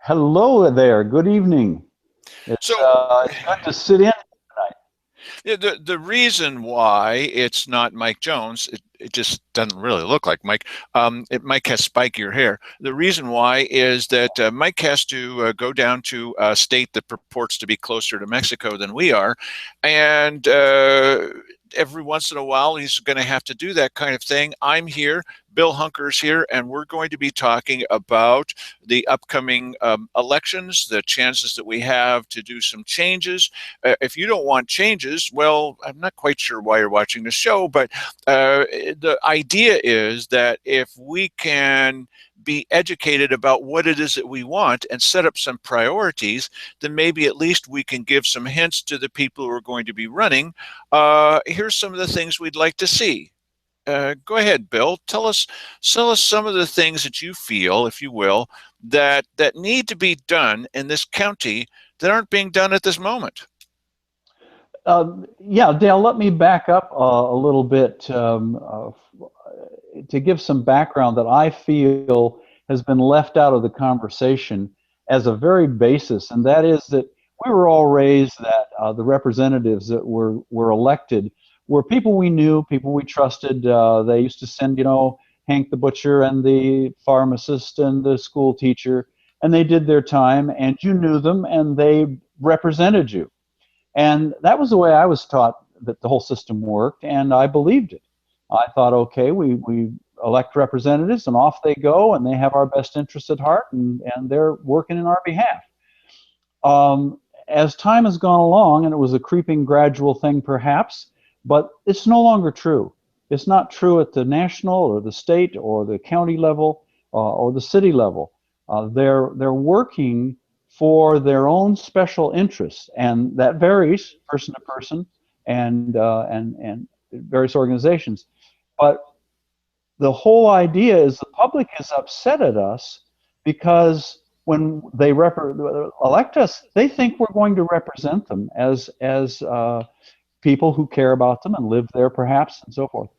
Hello there. Good evening. So It's good to sit in tonight. the reason why it's not Mike Jones, it just doesn't really look like Mike. Mike has spikier hair. The reason why is that Mike has to go down to a state that purports to be closer to Mexico than we are, and every once in a while he's going to have to do that kind of thing. I'm here. Bill Hunker's here, and we're going to be talking about the upcoming elections, the chances that we have to do some changes. If you don't want changes, well, I'm not quite sure why you're watching the show, but the idea is that if we can be educated about what it is that we want and set up some priorities, then maybe at least we can give some hints to the people who are going to be running. Here's some of the things we'd like to see. Go ahead, Bill. Tell us some of the things that you feel, if you will, that need to be done in this county that aren't being done at this moment. Yeah, Dale, let me back up a little bit to give some background that I feel has been left out of the conversation as a very basis, and that is that we were all raised that the representatives that were elected were people we knew, people we trusted. They used to send, Hank the butcher and the pharmacist and the school teacher, and they did their time, and you knew them, and they represented you. And that was the way I was taught that the whole system worked, and I believed it. I thought, okay, we elect representatives, and off they go, and they have our best interests at heart, and they're working in our behalf. As time has gone along, and it was a creeping, gradual thing perhaps, but it's no longer true. It's not true at the national or the state or the county level or the city level. They're working for their own special interests, and that varies person to person and various organizations. But the whole idea is the public is upset at us because when they elect us, they think we're going to represent them as people who care about them and live there perhaps and so forth.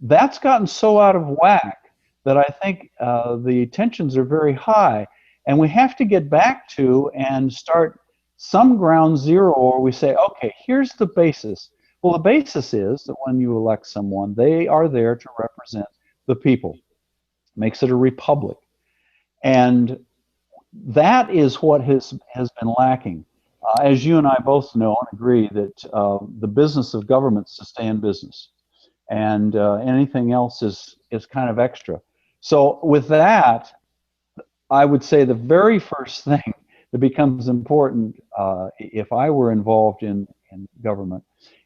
That's gotten so out of whack that I think the tensions are very high. And we have to get back to and start some ground zero where we say, okay, here's the basis. Well, the basis is that when you elect someone, they are there to represent the people. Makes it a republic. And that is what has been lacking. As you and I both know and agree that the business of government is to stay in business. And anything else is kind of extra. So with that, I would say the very first thing that becomes important if I were involved in government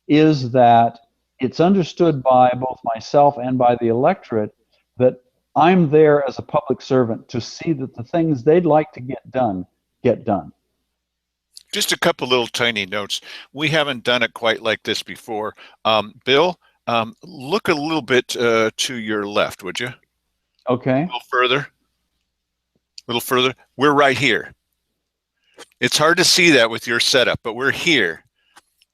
is that it's understood by both myself and by the electorate that I'm there as a public servant to see that the things they'd like to get done. Just a couple little tiny notes. We haven't done it quite like this before. Bill, look a little bit to your left, would you? A Okay. little further. A little further. We're right here. It's hard to see that with your setup, but we're here.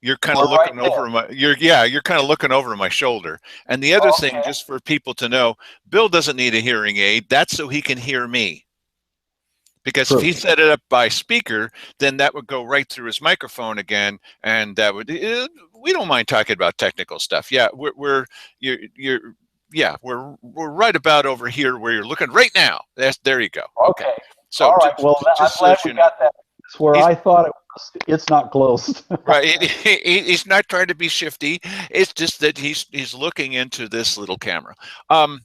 You're kind of We're right looking there. over my you're kind of looking over my shoulder. And the other thing, Okay. just for people to know, Bill doesn't need a hearing aid. That's so he can hear me. Because if he True. set it up by speaker, then that would go right through his microphone again, and that would. We don't mind talking about technical stuff. Yeah, we're you're yeah, we're right about over here where you're looking right now. There you go. Okay, Okay. so All right. Well, I'm just so glad that we you know, got that. It's where he's I thought it was. It's not close. right. He's not trying to be shifty. It's just that he's looking into this little camera. Um,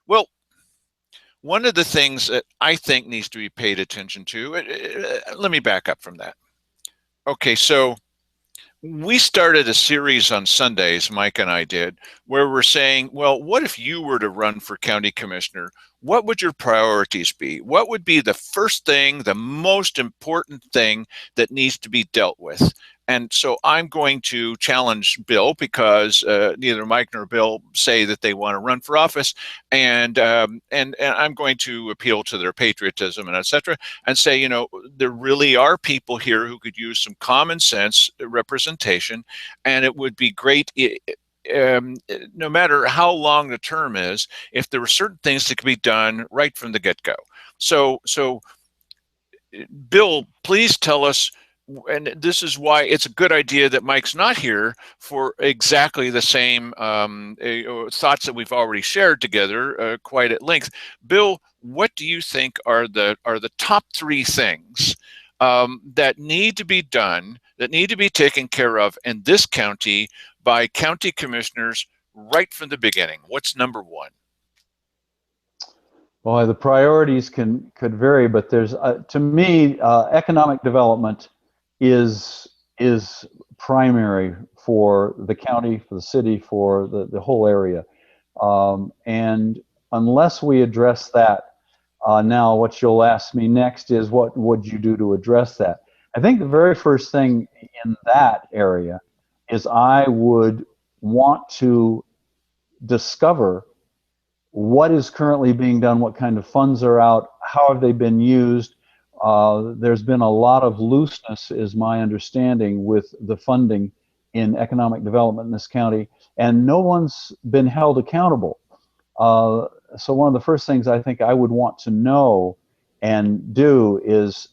well, one of the things that I think needs to be paid attention to, let me back up from that. Okay, so we started a series on Sundays, Mike and I did, where we're saying, well, what if you were to run for county commissioner? What would your priorities be? What would be the first thing, the most important thing that needs to be dealt with? And so I'm going to challenge Bill because neither Mike nor Bill say that they want to run for office, and I'm going to appeal to their patriotism and etc. and say, you know, there really are people here who could use some common sense representation, and it would be great. No matter how long the term is, if there were certain things that could be done right from the get-go. So Bill, please tell us, and this is why it's a good idea that Mike's not here for exactly the same thoughts that we've already shared together quite at length. Bill, what do you think are the top three things that need to be done, that need to be taken care of in this county by county commissioners right from the beginning? What's number one? Boy, the priorities could vary, but there's to me, economic development is is primary for the county, for the city, for the whole area. And unless we address that, now what you'll ask me next is what would you do to address that? I think the very first thing in that area is I would want to discover what is currently being done, what kind of funds are out, how have they been used. There's been a lot of looseness, is my understanding, with the funding in economic development in this county, and no one's been held accountable. So one of the first things I think I would want to know and do is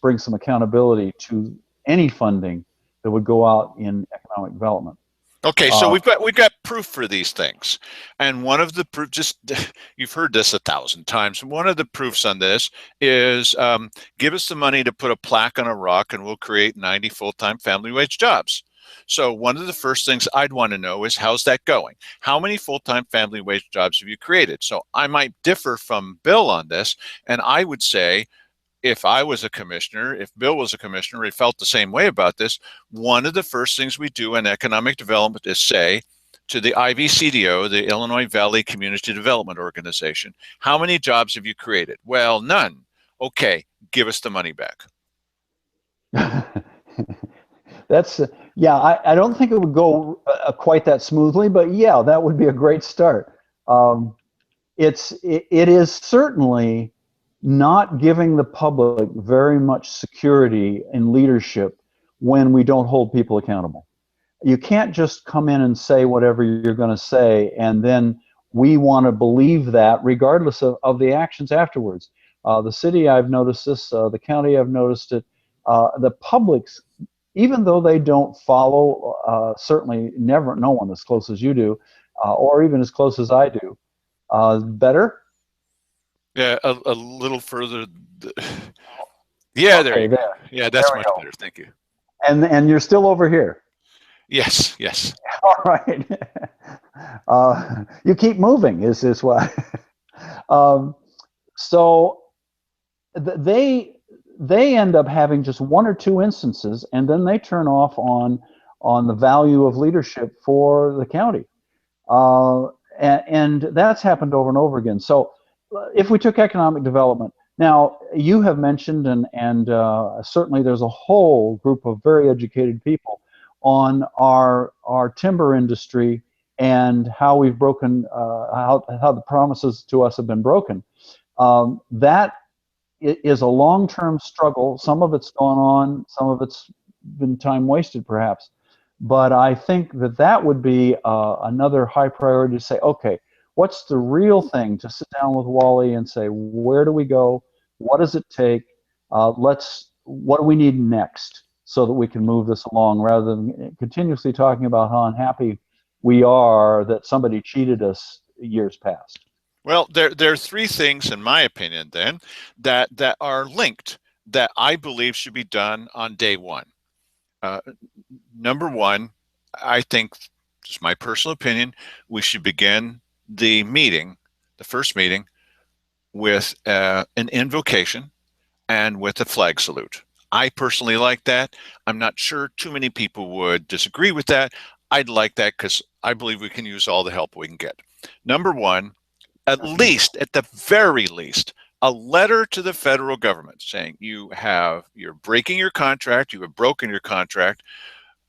bring some accountability to any funding that would go out in economic development. Okay, so Uh, we've got proof for these things, and one of the proof, just you've heard this 1,000 times. One of the proofs on this is give us the money to put a plaque on a rock, and we'll create 90 full-time family wage jobs. So one of the first things I'd want to know is how's that going? How many full-time family wage jobs have you created? So I might differ from Bill on this, and I would say, if I was a commissioner, if Bill was a commissioner, he felt the same way about this. One of the first things we do in economic development is say to the IVCDO, the Illinois Valley Community Development Organization, how many jobs have you created? Well, none. Okay, give us the money back. That's yeah. I don't think it would go quite that smoothly, but yeah, that would be a great start. Um, it is certainly not giving the public very much security in leadership when we don't hold people accountable. You can't just come in and say whatever you're going to say, and then we want to believe that regardless of the actions afterwards. The city, I've noticed this. The county, I've noticed it. The public's, even though they don't follow, certainly never, no one as close as you do, or even as close as I do. Better? Yeah, a little further. Yeah, there Okay, you go. there. Yeah, There that's we much go. better. Thank you. And you're still over here. Yes, yes. All right. You keep moving is what. um, so they end up having just one or two instances, and then they turn off on the value of leadership for the county. Uh, and that's happened over and over again. So if we took economic development, now you have mentioned, and certainly there's a whole group of very educated people on our timber industry and how we've broken, how the promises to us have been broken. That is a long-term struggle. Some of it's gone on, some of it's been time wasted perhaps. But I think that would be another high priority to say, okay, what's the real thing? To sit down with Wally and say, where do we go? What does it take? What do we need next so that we can move this along, rather than continuously talking about how unhappy we are that somebody cheated us years past. Well, there are three things, in my opinion, then, that are linked that I believe should be done on day one. Uh, Number one, I think, just my personal opinion, we should begin the meeting, the first meeting, with an invocation and with a flag salute. I personally like that. I'm not sure too many people would disagree with that. I'd like that because I believe we can use all the help we can get. Number one, at least, at the very least, a letter to the federal government saying you're breaking your contract, you have broken your contract.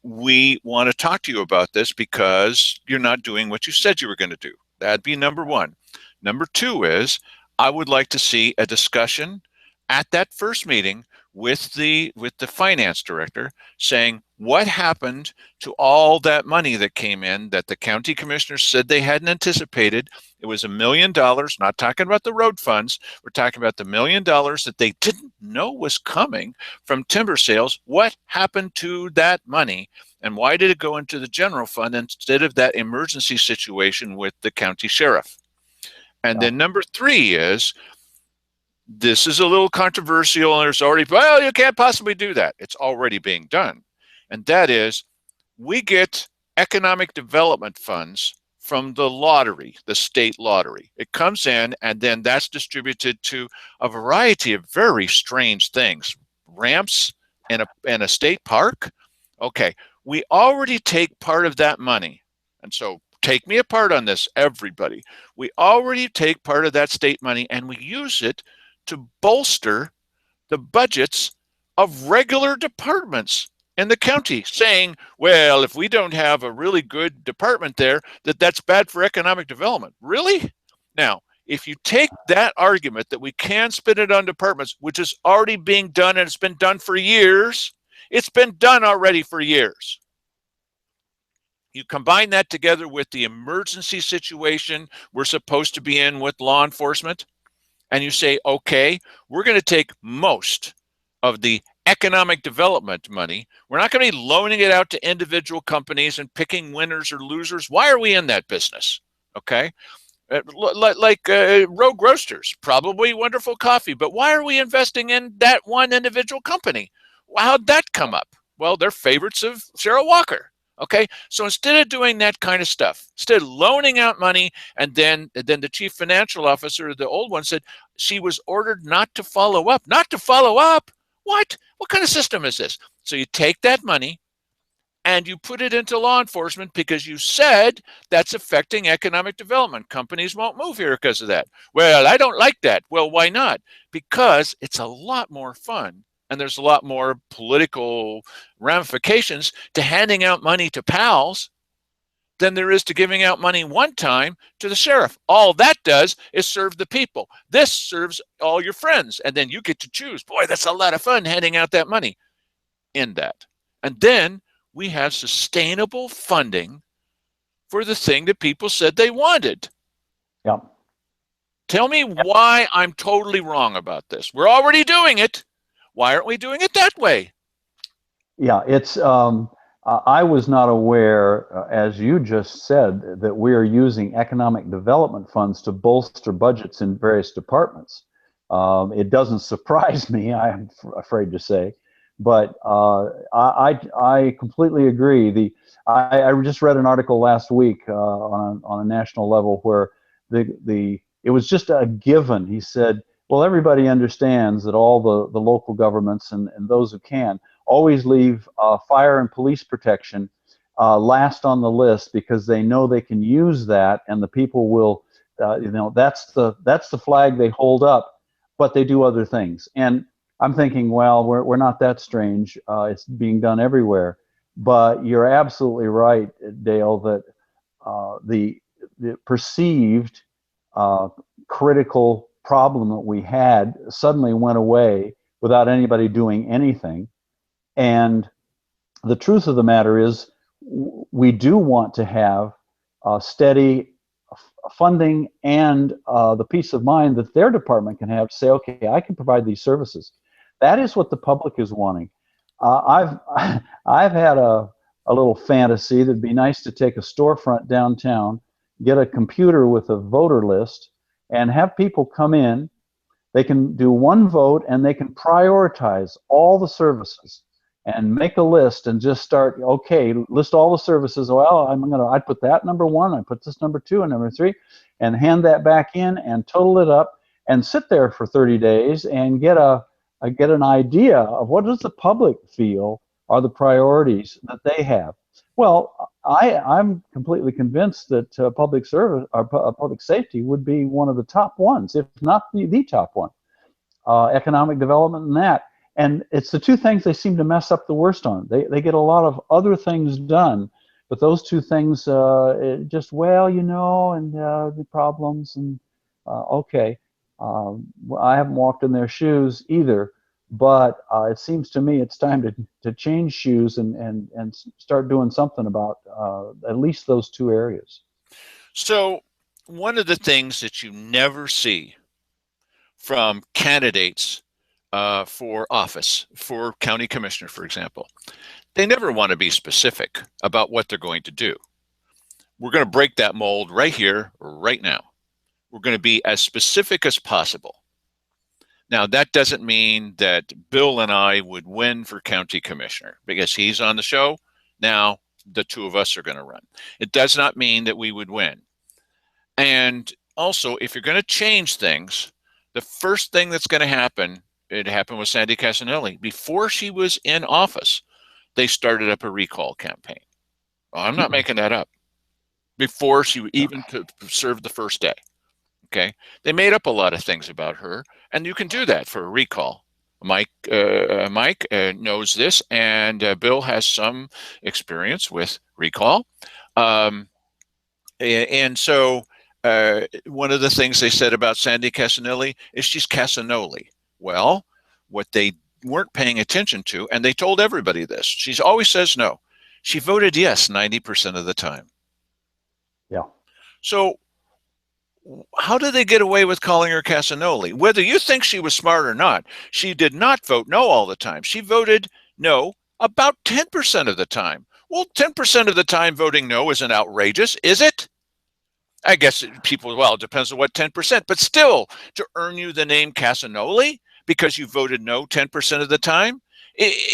We want to talk to you about this because you're not doing what you said you were going to do. That'd be number one. Number two is I would like to see a discussion at that first meeting with the finance director, saying what happened to all that money that came in that the county commissioners said they hadn't anticipated. It was $1 million, not talking about the road funds. We're talking about the $1 million that they didn't know was coming from timber sales. What happened to that money? And why did it go into the general fund instead of that emergency situation with the county sheriff? And then number three is, this is a little controversial, and there's already, well, you can't possibly do that. It's already being done. And that is, we get economic development funds from the lottery, the state lottery. It comes in, and then that's distributed to a variety of very strange things. Ramps and a state park. Okay, we already take part of that money. And so take me apart on this, everybody. We already take part of that state money and we use it to bolster the budgets of regular departments in the county, saying, well, if we don't have a really good department there, that's bad for economic development. Really? Now, if you take that argument that we can spend it on departments, which is already being done and it's been done for years, it's been done already for years. You combine that together with the emergency situation we're supposed to be in with law enforcement, and you say, okay, we're going to take most of the economic development money. We're not going to be loaning it out to individual companies and picking winners or losers. Why are we in that business? Okay. Like Rogue Roasters, probably wonderful coffee, but why are we investing in that one individual company? How'd that come up? Well, they're favorites of Sarah Walker. Okay, so instead of doing that kind of stuff, instead of loaning out money, and then the chief financial officer, the old one, said she was ordered not to follow up. Not to follow up? What? What kind of system is this? So you take that money and you put it into law enforcement because you said that's affecting economic development. Companies won't move here because of that. Well, I don't like that. Well, why not? Because it's a lot more fun. And there's a lot more political ramifications to handing out money to pals than there is to giving out money one time to the sheriff. All that does is serve the people. This serves all your friends. And then you get to choose. Boy, that's a lot of fun handing out that money in that. And then we have sustainable funding for the thing that people said they wanted. Yeah. Tell me why I'm totally wrong about this. We're already doing it. Why aren't we doing it that way? Yeah, it's. I was not aware, as you just said, that we are using economic development funds to bolster budgets in various departments. It doesn't surprise me, I'm afraid to say, but I completely agree. I just read an article last week on a national level where it was just a given. He said, well, everybody understands that all the local governments and those who can always leave fire and police protection last on the list because they know they can use that, and the people will, that's the flag they hold up, but they do other things. And I'm thinking, well, we're not that strange. It's being done everywhere. But you're absolutely right, Dale, that the perceived critical problem that we had suddenly went away without anybody doing anything. And the truth of the matter is, we do want to have steady funding and the peace of mind that their department can have to say, okay, I can provide these services. That is what the public is wanting. I've had a little fantasy that'd be nice to take a storefront downtown, get a computer with a voter list, and have people come in. They can do one vote and they can prioritize all the services and make a list and just start, okay, list all the services. Well, I'd put that number one, I put this number two and number three, and hand that back in and total it up and sit there for 30 days and get an idea of what does the public feel are the priorities that they have. Well, I'm completely convinced that public service or public safety would be one of the top ones, if not the top one. Economic development and that. And it's the two things they seem to mess up the worst on. They get a lot of other things done, but those two things just, well, and the problems and okay. I haven't walked in their shoes either, But it seems to me it's time to change shoes and start doing something about at least those two areas. So, one of the things that you never see from candidates for office, for county commissioner, for example, they never want to be specific about what they're going to do. We're going to break that mold right here, right now. We're going to be as specific as possible. Now, that doesn't mean that Bill and I would win for county commissioner because he's on the show. Now, the two of us are going to run. It does not mean that we would win. And also, if you're going to change things, the first thing that's going to happen, it happened with Sandy Casanelli. Before she was in office, they started up a recall campaign. Well, I'm not making that up. Before she even served the first day. Okay, they made up a lot of things about her, and you can do that for a recall. Mike knows this, and Bill has some experience with recall, and so one of the things they said about Sandy Casanelli is she's Casanoli. Well, what they weren't paying attention to, and they told everybody this, she always says no. She voted yes 90% of the time. Yeah. So how did they get away with calling her Casanoli? Whether you think she was smart or not, she did not vote no all the time. She voted no about 10% of the time. Well, 10% of the time voting no isn't outrageous, is it? I guess people, well, it depends on what 10%, but still, to earn you the name Casanoli because you voted no 10% of the time,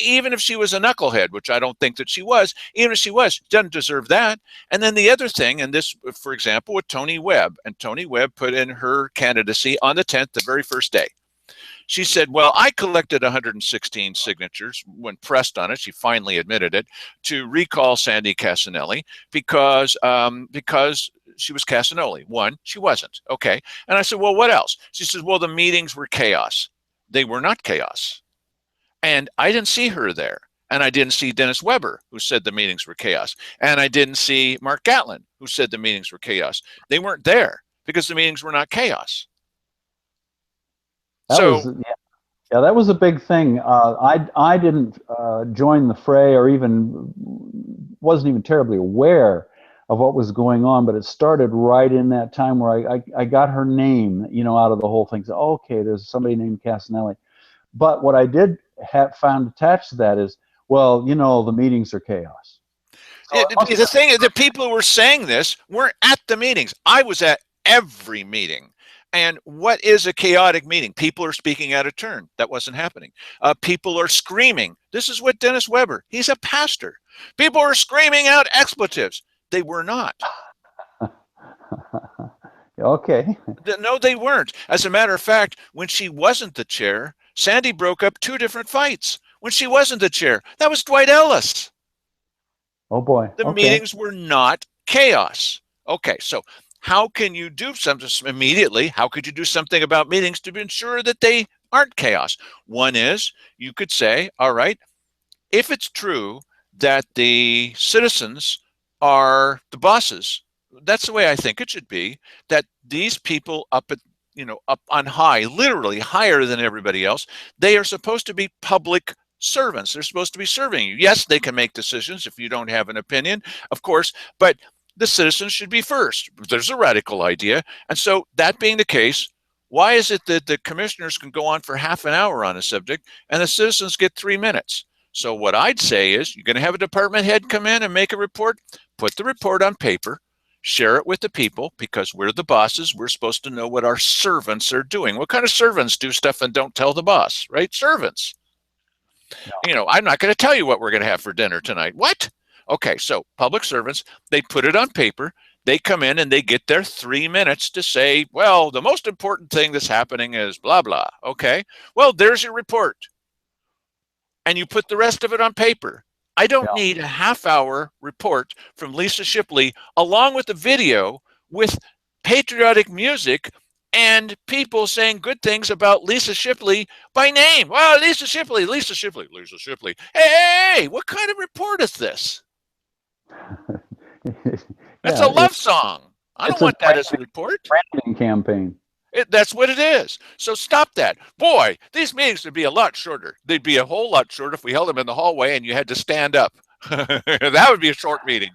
even if she was a knucklehead, which I don't think that she was, even if she was, she doesn't deserve that. And then the other thing, and this, for example, with Tony Webb, and Tony Webb put in her candidacy on the 10th, the very first day. She said, well, I collected 116 signatures when pressed on it. She finally admitted it to recall Sandy Casanelli because she was Casanoli. One, she wasn't. Okay. And I said, well, what else? She says, well, the meetings were chaos. They were not chaos. And I didn't see her there. And I didn't see Dennis Weber, who said the meetings were chaos. And I didn't see Mark Gatlin, who said the meetings were chaos. They weren't there because the meetings were not chaos. That was yeah, that was a big thing. I didn't join the fray or even wasn't even terribly aware of what was going on, but it started right in that time where I got her name, out of the whole thing. So, okay, there's somebody named Casanelli. But what I did have found attached to that is, well, the meetings are chaos. So the thing is, the people who were saying this weren't at the meetings. I was at every meeting. And what is a chaotic meeting? People are speaking out of turn. That wasn't happening. People are screaming. This is what Dennis Weber, he's a pastor. People are screaming out expletives. They were not. Okay. No, they weren't. As a matter of fact, when she wasn't the chair, Sandy broke up 2 different fights. When she wasn't the chair, that was Dwight Ellis. Oh, boy. The meetings were not chaos. Okay, so how can you do something immediately? How could you do something about meetings to ensure that they aren't chaos? One is you could say, all right, if it's true that the citizens are the bosses, that's the way I think it should be, that these people up on high, literally higher than everybody else, they are supposed to be public servants. They're supposed to be serving you. Yes, they can make decisions if you don't have an opinion, of course, but the citizens should be first. There's a radical idea. And so that being the case, why is it that the commissioners can go on for half an hour on a subject and the citizens get 3 minutes? So what I'd say is you're going to have a department head come in and make a report, put the report on paper, share it with the people because we're the bosses. We're supposed to know what our servants are doing. What kind of servants do stuff and don't tell the boss, right? Servants. No. I'm not going to tell you what we're going to have for dinner tonight. What? Okay, so public servants, they put it on paper. They come in and they get their 3 minutes to say, well, the most important thing that's happening is blah, blah. Okay, well, there's your report. And you put the rest of it on paper. I don't need a half-hour report from Lisa Shipley along with the video with patriotic music and people saying good things about Lisa Shipley by name. Wow, Lisa Shipley, Lisa Shipley, Lisa Shipley. Hey, what kind of report is this? That's a love song. I don't want that as a report. Branding campaign. That's what it is. So stop that. Boy, these meetings would be a lot shorter. They'd be a whole lot shorter if we held them in the hallway and you had to stand up. That would be a short meeting.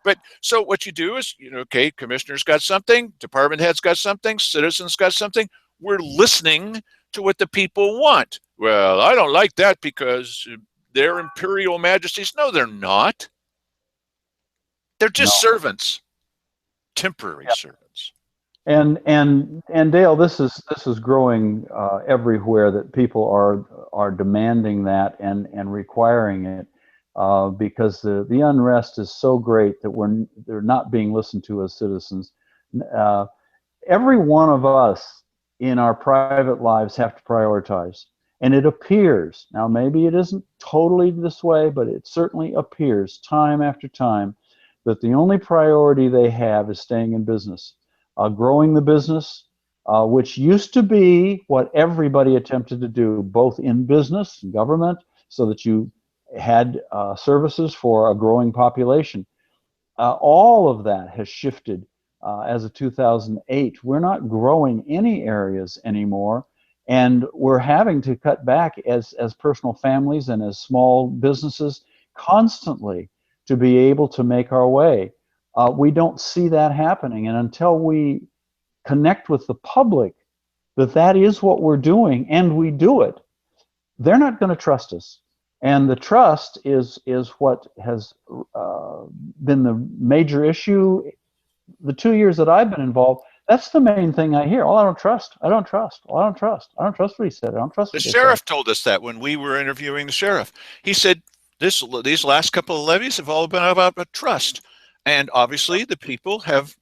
But so what you do is, okay, commissioner's got something, department head's got something, citizens got something. We're listening to what the people want. Well, I don't like that because they're imperial majesties. No, they're not. They're just No. servants, temporary servants. And Dale, this is growing everywhere, that people are demanding that and requiring it, because the unrest is so great that they're not being listened to as citizens. Uh, every one of us in our private lives have to prioritize, and it appears, now maybe it isn't totally this way, but it certainly appears time after time that the only priority they have is staying in business, growing the business, which used to be what everybody attempted to do, both in business and government, so that you had services for a growing population. All of that has shifted as of 2008. We're not growing any areas anymore, and we're having to cut back as personal families and as small businesses constantly to be able to make our way. We don't see that happening, and until we connect with the public that is what we're doing and we do it, they're not going to trust us. And the trust is what has been the major issue. The 2 years that I've been involved, that's the main thing I hear. Oh, I don't trust. I don't trust. Oh, I don't trust. I don't trust what he said. I don't trust The what they said. sheriff told us that when we were interviewing the sheriff. He said these last couple of levies have all been about trust, and obviously the people have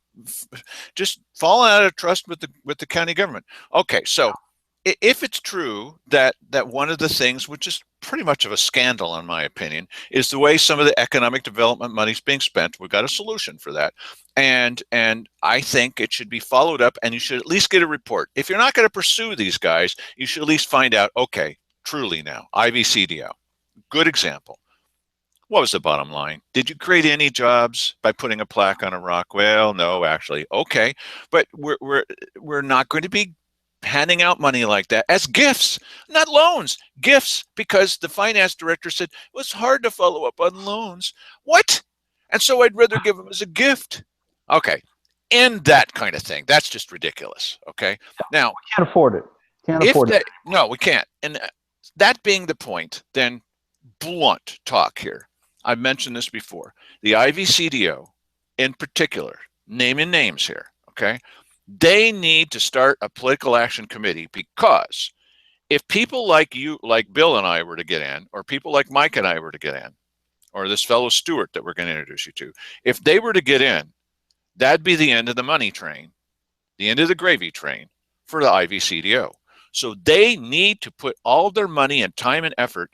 just fallen out of trust with the county government. Okay, so if it's true that one of the things, which is pretty much of a scandal in my opinion, is the way some of the economic development money is being spent, we've got a solution for that. And I think it should be followed up, and you should at least get a report. If you're not going to pursue these guys, you should at least find out, okay, truly now, IVCDO, good example. What was the bottom line? Did you create any jobs by putting a plaque on a rock? Well, no, actually. Okay, but we're not going to be handing out money like that as gifts, not loans, gifts, because the finance director said it was hard to follow up on loans. What? And so I'd rather give them as a gift. Okay, end that kind of thing. That's just ridiculous. Okay, now We can't afford it. Can't if afford that, it. no, we can't. And that being the point, then blunt talk here. I've mentioned this before. The IVCDO, in particular, naming names here. Okay, they need to start a political action committee, because if people like you, like Bill and I were to get in, or people like Mike and I were to get in, or this fellow Stewart that we're going to introduce you to, if they were to get in, that'd be the end of the money train, the end of the gravy train for the IVCDO. So they need to put all their money and time and effort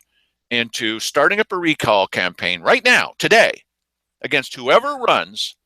into starting up a recall campaign right now, today, against whoever runs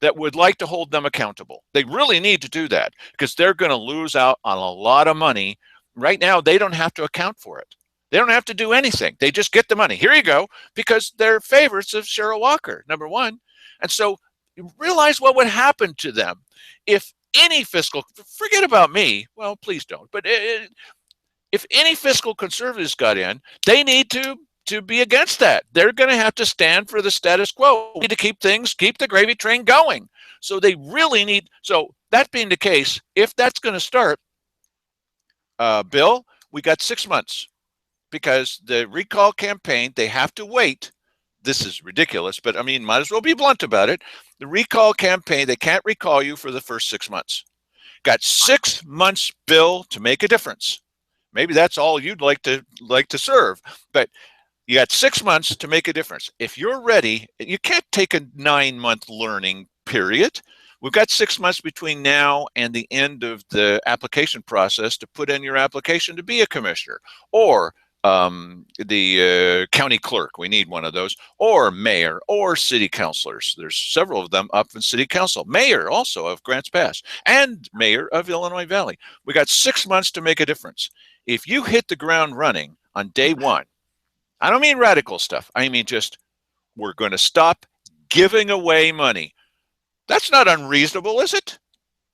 that would like to hold them accountable. They really need to do that, because they're going to lose out on a lot of money. Right now, they don't have to account for it. They don't have to do anything. They just get the money. Here you go, because they're favorites of Cheryl Walker, number one. And so you realize what would happen to them if any fiscal, forget about me, well, please don't, but if any fiscal conservatives got in, they need to be against that. They're going to have to stand for the status quo. We need to keep the gravy train going. So they really need, so that being the case, if that's going to start, Bill, we got 6 months, because the recall campaign, they have to wait. This is ridiculous, but I mean, might as well be blunt about it. The recall campaign, they can't recall you for the first 6 months. Got 6 months, Bill, to make a difference. Maybe that's all you'd like to serve, but you got 6 months to make a difference. If you're ready, you can't take a 9-month learning period. We've got 6 months between now and the end of the application process to put in your application to be a commissioner, or the county clerk. We need one of those, or mayor, or city councilors. There's several of them up in city council. Mayor also of Grants Pass, and mayor of Illinois Valley. We got 6 months to make a difference. If you hit the ground running on day one, I don't mean radical stuff. I mean just, we're going to stop giving away money. That's not unreasonable, is it?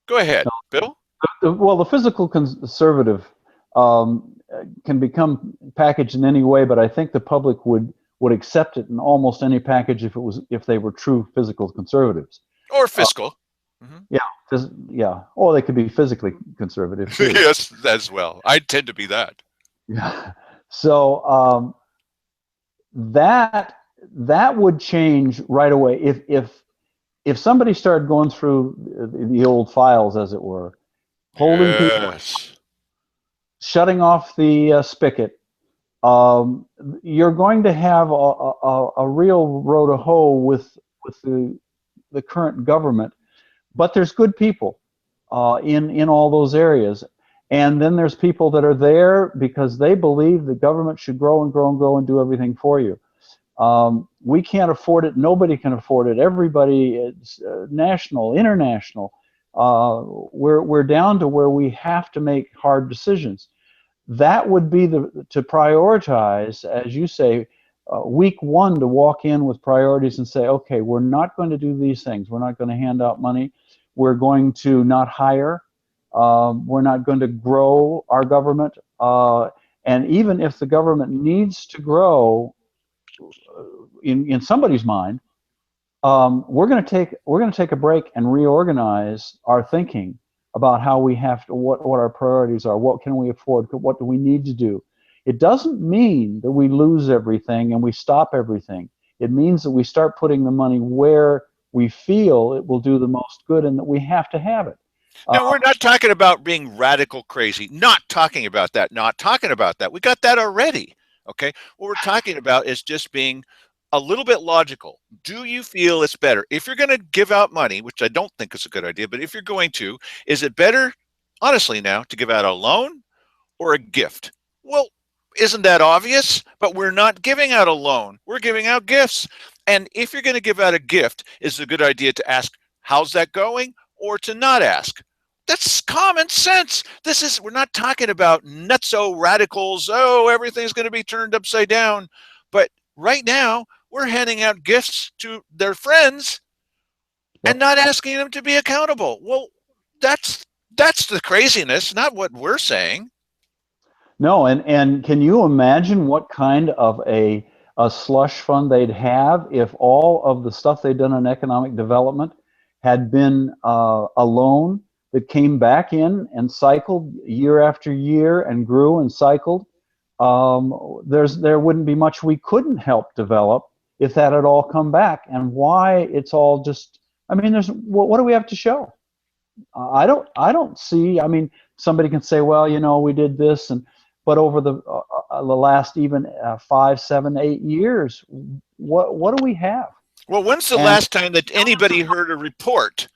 Go ahead, Bill. Well, the fiscal conservative can become packaged in any way, but I think the public would accept it in almost any package if they were true physical conservatives. Or Uh, fiscal. Hmm. yeah, yeah, or they could be physically conservative too. Yes, as well. I tend to be that. Yeah. So that that would change right away if somebody started going through the old files, as it were, holding people, Yes. shutting off the spigot. You're going to have a real row to hoe with the current government, but there's good people in all those areas. And then there's people that are there because they believe the government should grow and grow and grow and do everything for you. We can't afford it. Nobody can afford it. Everybody, is national, international. We're down to where we have to make hard decisions. That would be to prioritize, as you say, week one, to walk in with priorities and say, okay, we're not going to do these things. We're not going to hand out money. We're going to not hire. We're not going to grow our government. And even if the government needs to grow, in somebody's mind, we're going to take a break and reorganize our thinking about how we have to what our priorities are, what can we afford, what do we need to do. It doesn't mean that we lose everything and we stop everything. It means that we start putting the money where we feel it will do the most good and that we have to have it. Uh, Now, we're not talking about being radical crazy. Not talking about that. Not talking about that. We got that already. Okay. What we're talking about is just being a little bit logical. Do you feel it's better? If you're going to give out money, which I don't think is a good idea, but if you're going to, is it better, honestly, now to give out a loan or a gift? Well, isn't that obvious? But we're not giving out a loan. We're giving out gifts. And if you're going to give out a gift, is it a good idea to ask, how's that going? Or to not ask? That's common sense. We're not talking about nutso radicals. Oh, everything's going to be turned upside down. But right now, we're handing out gifts to their friends and yep. not asking them to be accountable. Well, that's that's the craziness, not what we're saying. No, and can you imagine what kind of a slush fund they'd have if all of the stuff they'd done in economic development had been a loan that came back in and cycled year after year and grew and cycled? There wouldn't be much we couldn't help develop if that had all come back. And why it's all just, I mean, what do we have to show? I don't see. I mean, somebody can say, well, we did this, but over the last even 5, 7, 8 years, what do we have? Well, when's the And last time that anybody heard a report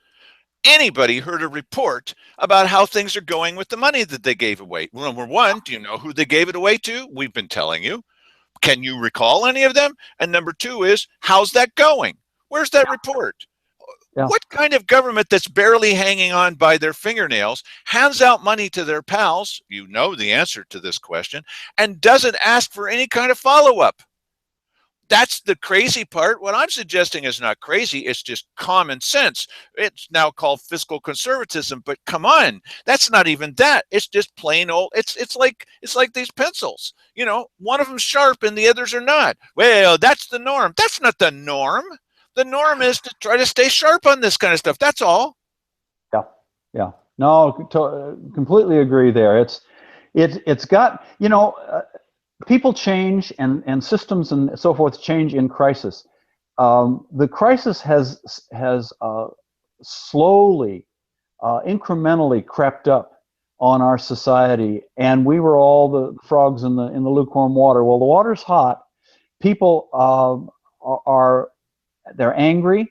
about how things are going with the money that they gave away? Well, number one, do you know who they gave it away to? We've been telling you. Can you recall any of them? And number two is, how's that going? Where's that report? yeah, What kind of government that's barely hanging on by their fingernails hands out money to their pals? You know the answer to this question, and doesn't ask for any kind of follow up. That's the crazy part. What I'm suggesting is not crazy, it's just common sense. It's now called fiscal conservatism, but come on, that's not even that. It's just plain old. It's like these pencils. One of them's sharp and the others are not. Well, that's the norm. That's not the norm. The norm is to try to stay sharp on this kind of stuff. That's all. yeah, yeah. No, completely agree there. It's got, people change and systems and so forth change in crisis. The crisis has slowly, incrementally crept up on our society, and we were all the frogs in the lukewarm water. Well, the water's hot. People are they're angry,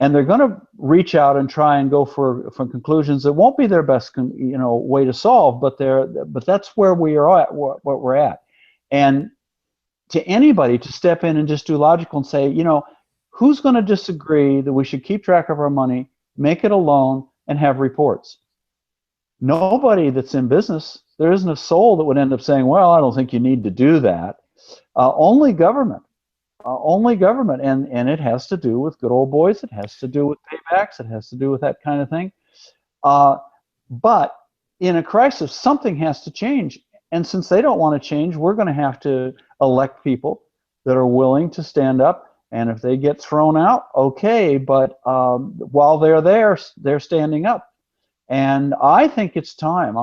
and they're going to reach out and try and go for conclusions that won't be their best way to solve, but that's where we are at, what we're at. And to anybody to step in and just do logical and say, who's going to disagree that we should keep track of our money, make it a loan, and have reports? Nobody that's in business. There isn't a soul that would end up saying, well, I don't think you need to do that. Only government. Only government, and it has to do with good old boys. It has to do with paybacks. It has to do with that kind of thing. But in a crisis, something has to change. And since they don't want to change, we're going to have to elect people that are willing to stand up. And if they get thrown out, okay. But while they're there, they're standing up. And I think it's time.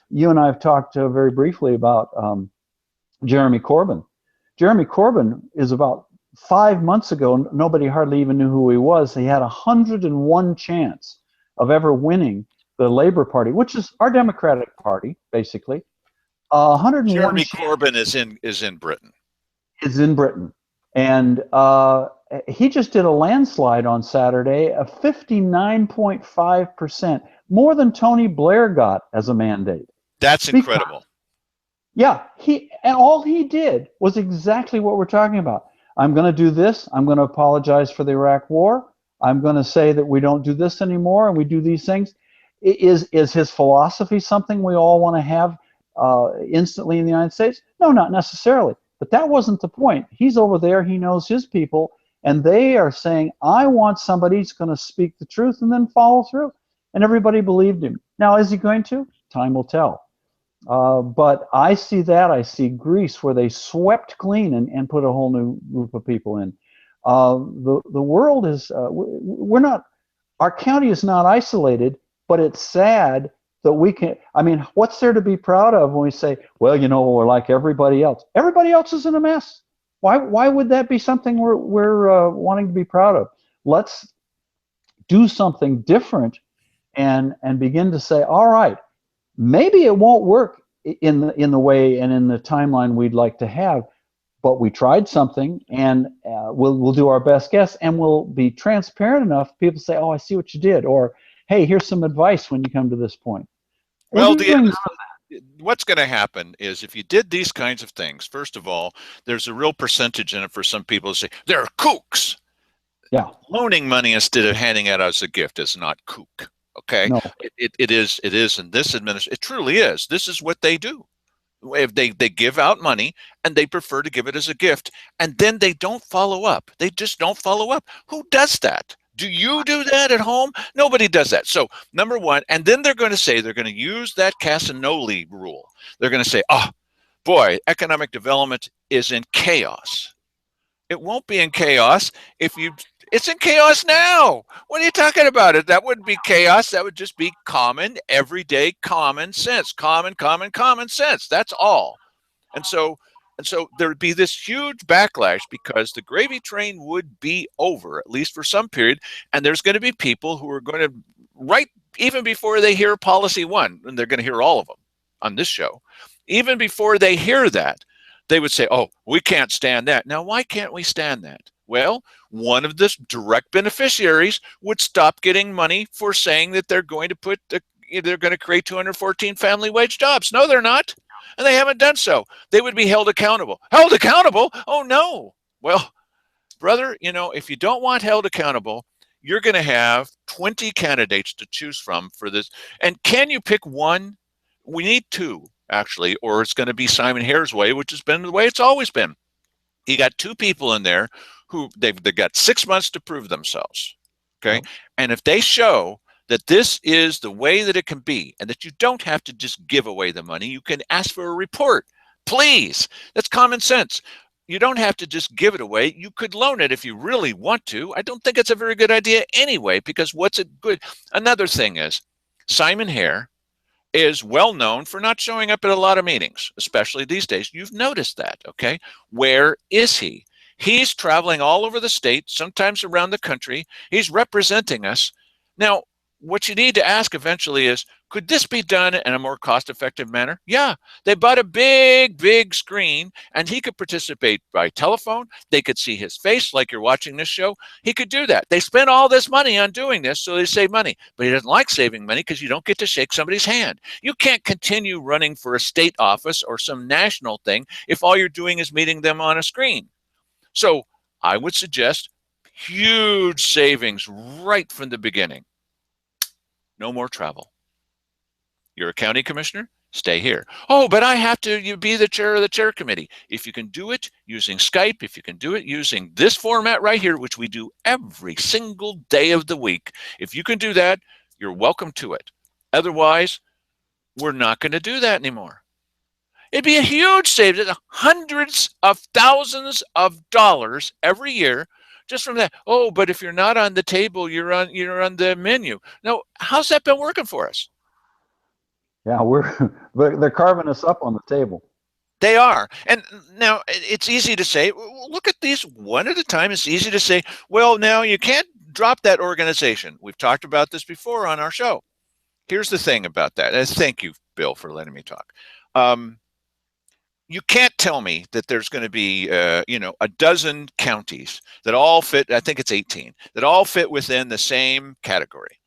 You and I have talked very briefly about Jeremy Corbyn. Jeremy Corbyn is about 5 months ago, nobody hardly even knew who he was. He had 101 chance of ever winning the Labour Party, which is our Democratic Party, basically. 101 Jeremy chance Corbyn is in Britain. is in Britain. And he just did a landslide on Saturday of 59.5%, more than Tony Blair got as a mandate. That's incredible. Yeah, and all he did was exactly what we're talking about. I'm going to do this. I'm going to apologize for the Iraq War. I'm going to say that we don't do this anymore and we do these things. Is his philosophy something we all want to have instantly in the United States? No, not necessarily. But that wasn't the point. He's over there. He knows his people. And they are saying, I want somebody who's going to speak the truth and then follow through. And everybody believed him. Now, is he going to? Time will tell. But I see that. I see Greece, where they swept clean and put a whole new group of people in. The world is, we're not, our county is not isolated, but it's sad that we can, I mean, what's there to be proud of when we say, well, you know, we're like everybody else. Everybody else is in a mess. Why would that be something we're wanting to be proud of? Let's do something different and begin to say, all right, maybe it won't work in the way and in the timeline we'd like to have, but we tried something, and we'll do our best guess, and we'll be transparent enough. People say, "Oh, I see what you did," or "Hey, here's some advice when you come to this point." Well, what's going to happen is if you did these kinds of things, first of all, there's a real percentage in it for some people to say they're kooks. Yeah, loaning money instead of handing it out as a gift is not kook. Okay, no. It is in this administration. It truly is. This is what they do. If they give out money and they prefer to give it as a gift, and then they don't follow up. They just don't follow up. Who does that? Do you do that at home? Nobody does that. So number one, and then they're going to say they're going to use that Casanoli rule. They're going to say, oh, boy, economic development is in chaos. It won't be in chaos if you it's in chaos now. What are you talking about? That wouldn't be chaos. That would just be common, everyday common sense. Common sense. That's all. And so there'd be this huge backlash because the gravy train would be over, at least for some period. And there's going to be people who are going to, right even before they hear policy one, and they're going to hear all of them on this show, even before they hear that, they would say, oh, we can't stand that. Now, why can't we stand that? Well, one of the direct beneficiaries would stop getting money for saying that they're going to create 214 family wage jobs. No, they're not. And they haven't done so. They would be held accountable. Held accountable? Oh, no. Well, brother, if you don't want held accountable, you're going to have 20 candidates to choose from for this. And can you pick one? We need two, actually, or it's going to be Simon Hare's way, which has been the way it's always been. You got two people in there who they've got 6 months to prove themselves. Okay. Oh. And if they show that this is the way that it can be and that you don't have to just give away the money, you can ask for a report. Please. That's common sense. You don't have to just give it away. You could loan it if you really want to. I don't think it's a very good idea anyway, because what's it good? Another thing is Simon Hare is well known for not showing up at a lot of meetings, especially these days. You've noticed that, okay? Where is he? He's traveling all over the state, sometimes around the country. He's representing us. Now, what you need to ask eventually is, could this be done in a more cost-effective manner? Yeah, they bought a big screen, and he could participate by telephone. They could see his face like you're watching this show. He could do that. They spent all this money on doing this, so they save money. But he doesn't like saving money because you don't get to shake somebody's hand. You can't continue running for a state office or some national thing if all you're doing is meeting them on a screen. So I would suggest huge savings right from the beginning. No more travel. You're a county commissioner? Stay here. Oh, but I have to be the chair of the chair committee. If you can do it using Skype, if you can do it using this format right here, which we do every single day of the week, if you can do that, you're welcome to it. Otherwise, We're not going to do that anymore. It'd be a huge savings, hundreds of thousands of dollars every year just from that. Oh, but if you're not on the table, you're on the menu. No, how's that been working for us? Yeah, they're carving us up on the table. They are. And now it's easy to say, look at these one at a time. It's easy to say, well, now you can't drop that organization. We've talked about this before on our show. Here's the thing about that. Thank you, Bill, for letting me talk. You can't tell me that there's going to be, a dozen counties that all fit. I think it's 18 that all fit within the same category,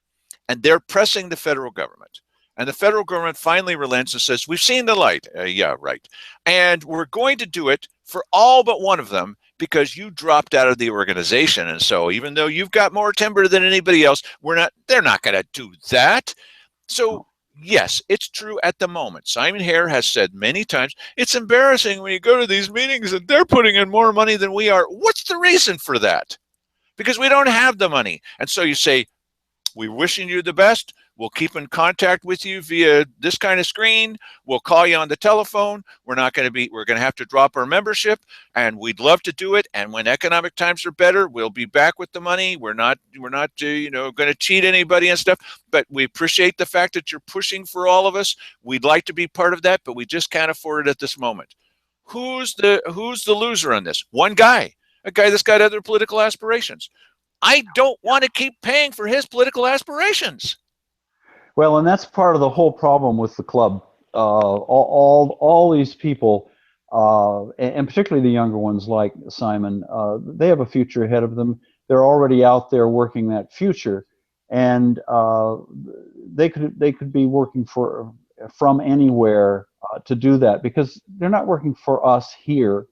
and they're pressing the federal government. And the federal government finally relents and says, "We've seen the light." Yeah, right. And we're going to do it for all but one of them because you dropped out of the organization. And so, even though you've got more timber than anybody else, they're not going to do that. So, yes, it's true at the moment. Simon Hare has said many times, it's embarrassing when you go to these meetings and they're putting in more money than we are. What's the reason for that? Because we don't have the money. And so you say, we're wishing you the best. We'll keep in contact with you via this kind of screen. We'll call you on the telephone. We're going to have to drop our membership, and we'd love to do it. And when economic times are better, we'll be back with the money. We're not going to cheat anybody and stuff, but we appreciate the fact that you're pushing for all of us. We'd like to be part of that, but we just can't afford it at this moment. Who's the loser on this? One guy, a guy that's got other political aspirations. I don't want to keep paying for his political aspirations. Well, and that's part of the whole problem with the club. All these people, and particularly the younger ones like Simon, they have a future ahead of them. They're already out there working that future, and they could be working from anywhere to do that, because they're not working for us here,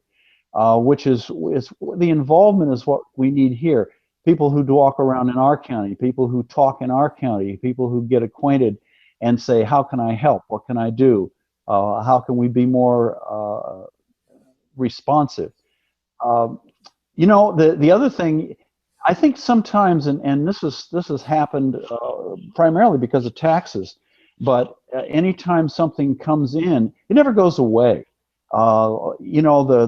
which is the involvement is what we need here. People who walk around in our county, people who talk in our county, people who get acquainted and say, how can I help? What can I do? How can we be more responsive? The other thing, I think sometimes, and this has happened primarily because of taxes, but anytime something comes in, it never goes away. The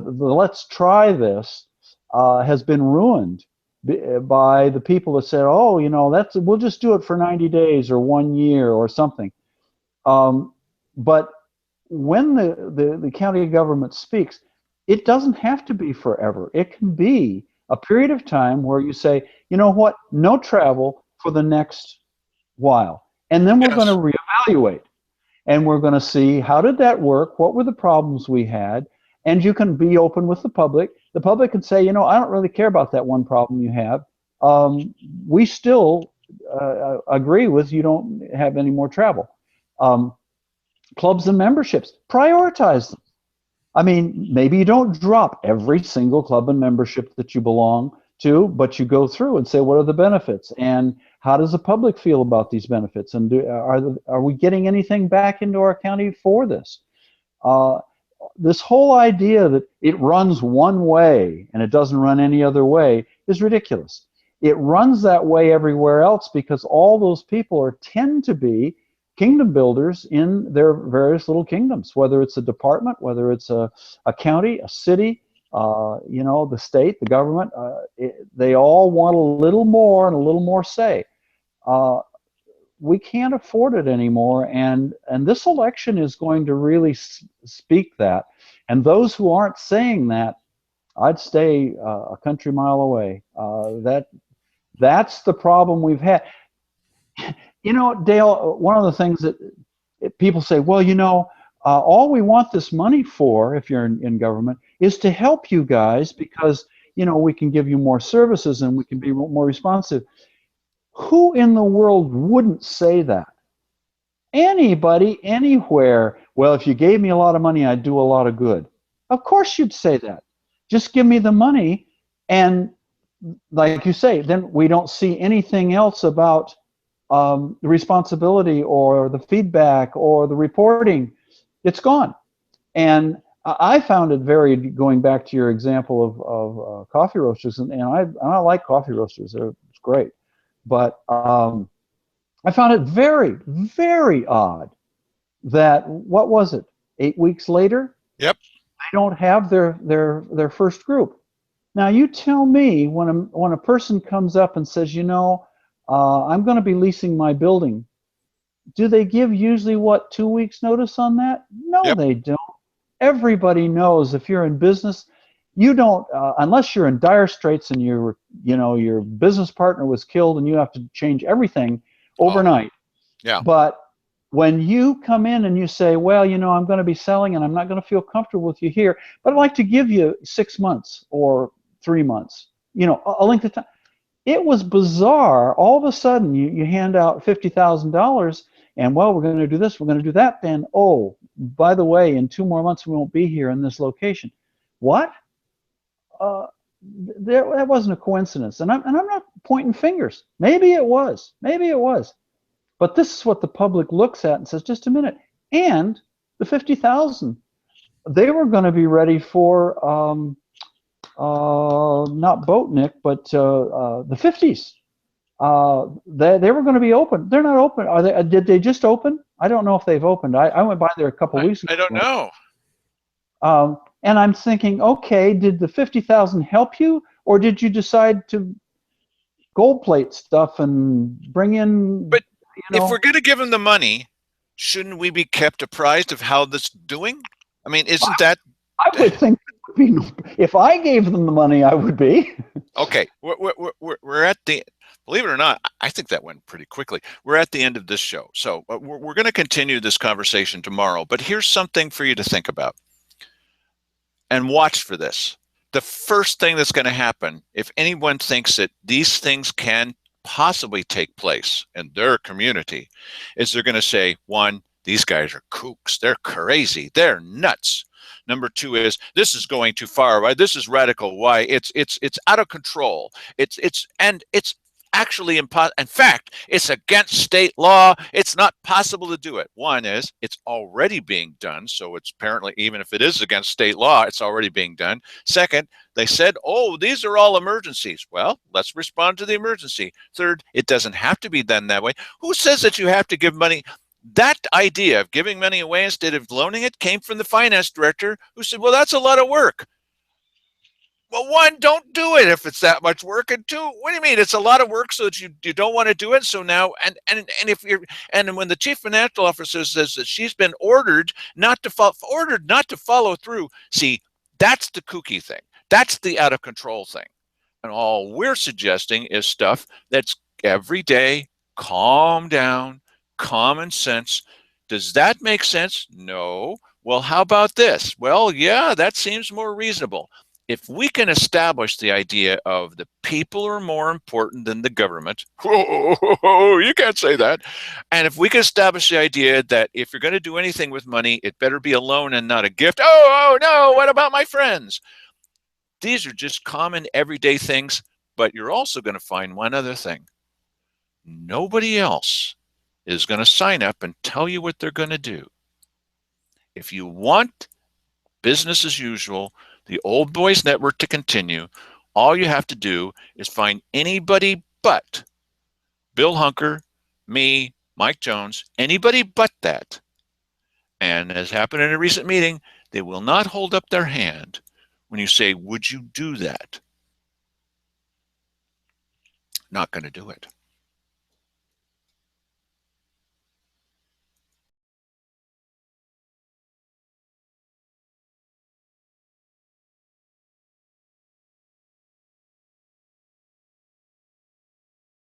let's try this has been ruined by the people that said, oh, we'll just do it for 90 days or 1 year or something. But when the county government speaks, it doesn't have to be forever. It can be a period of time where you say, you know what, no travel for the next while. And then we're going to reevaluate. And we're going to see, how did that work? What were the problems we had? And you can be open with the public. The public can say, I don't really care about that one problem you have. We still agree with you don't have any more travel. Clubs and memberships, prioritize them. I mean, maybe you don't drop every single club and membership that you belong to, but you go through and say, what are the benefits? And how does the public feel about these benefits? And are we getting anything back into our county for this? This whole idea that it runs one way and it doesn't run any other way is ridiculous. It runs that way everywhere else because all those people tend to be kingdom builders in their various little kingdoms, whether it's a department, whether it's a county, a city, the state, the government. They all want a little more and a little more say. We can't afford it anymore, and this election is going to really speak that. And those who aren't saying that, I'd stay a country mile away. That's the problem we've had. Dale, one of the things that people say, well, all we want this money for, if you're in government, is to help you guys because, we can give you more services and we can be more responsive. Who in the world wouldn't say that? Anybody, anywhere. Well, if you gave me a lot of money, I'd do a lot of good. Of course you'd say that. Just give me the money, and like you say, then we don't see anything else about the responsibility or the feedback or the reporting. It's gone. And I found it going back to your example of coffee roasters, and I like coffee roasters. It's great. But I found it very, very odd that, what was it, 8 weeks later, Yep. they don't have their first group. Now you tell me, when a person comes up and says, I'm going to be leasing my building, do they give usually, what, 2 weeks notice on that? No, Yep. they don't. Everybody knows, if you're in business, you don't, unless you're in dire straits and your business partner was killed and you have to change everything Oh, overnight. yeah. But when you come in and you say, well, I'm going to be selling and I'm not going to feel comfortable with you here, but I'd like to give you 6 months or 3 months, a length of time. It was bizarre. All of a sudden, you hand out $50,000, and, well, we're going to do this, we're going to do that. Then, oh, by the way, in 2 more months we won't be here in this location. What? Uh, that wasn't a coincidence, and I'm not pointing fingers. Maybe it was. Maybe it was. But this is what the public looks at and says, just a minute. And the 50,000, they were going to be ready for not Boatnik, but the 50s. They were going to be open. They're not open. Are they? Did they just open? I don't know if they've opened. I went by there a couple weeks I don't ago. know. And I'm thinking, okay, did the 50,000 help you, or did you decide to gold plate stuff and bring in, But if we're going to give them the money, shouldn't we be kept apprised of how this is doing? I mean, isn't that? I would think, if I gave them the money, I would be. Okay, we're at the, believe it or not, I think that went pretty quickly. We're at the end of this show. So we're going to continue this conversation tomorrow. But here's something for you to think about and watch for this. The first thing that's going to happen, if anyone thinks that these things can possibly take place in their community, is they're going to say, one, these guys are kooks. They're crazy. They're nuts. Number two is, this is going too far. Why? This is radical. Why? It's out of control. It's actually impossible. In fact, it's against state law. It's not possible to do it. One is, it's already being done. So it's apparently, even if it is against state law, it's already being done. Second, they said, oh, these are all emergencies. Well, let's respond to the emergency. Third, it doesn't have to be done that way. Who says that you have to give money? That idea of giving money away instead of loaning it came from the finance director, who said, well, that's a lot of work. Well, one, don't do it if it's that much work. And two, what do you mean? It's a lot of work so that you don't want to do it. So now, and if you're, and when the chief financial officer says that she's been ordered not to follow through, see, that's the kooky thing. That's the out of control thing. And all we're suggesting is stuff that's everyday, calm down, common sense. Does that make sense? No. Well, how about this? Well, yeah, that seems more reasonable. If we can establish the idea of the people are more important than the government, you can't say that. And if we can establish the idea that if you're going to do anything with money, it better be a loan and not a gift. Oh no, what about my friends? These are just common everyday things, but you're also going to find one other thing. Nobody else is going to sign up and tell you what they're going to do. If you want business as usual, the old boys network to continue, all you have to do is find anybody but Bill Hunker, me, Mike Jones, anybody but that. And as happened in a recent meeting, they will not hold up their hand when you say, would you do that? Not going to do it.